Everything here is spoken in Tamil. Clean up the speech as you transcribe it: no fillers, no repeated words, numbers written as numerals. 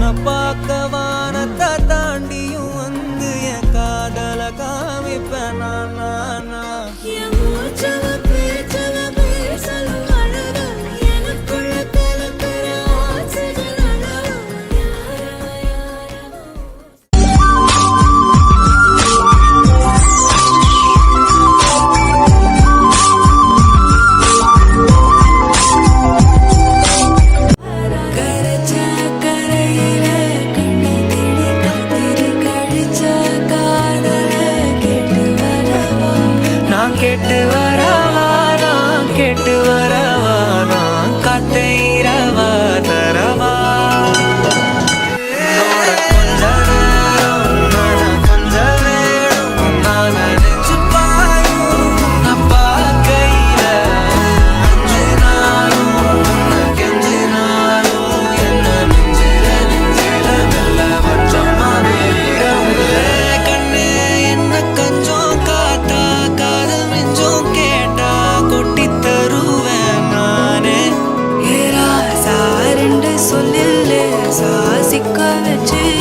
உன்னை பார்க்க வானத்தை தாண்டியும் வந்து என் காதல காமிப்பேன் நான் கேட்டு வரவா நான் கேட்டு வரவா நான் காத்தைரவா தரவா கொஞ்ச நேரம் கொஞ்ச வேணும் நான் நினைச்சு பாயும் நான் பார்க்கையில அஞ்சு நாளும் கெஞ்சு நாளும் என்ன நெஞ்சில மெல்ல பச்சமா கண்ணே என்ன கஞ்சம் காத்தா கொட்டி தருவேன் நானே சொல்லில் சாசிக்க வச்சு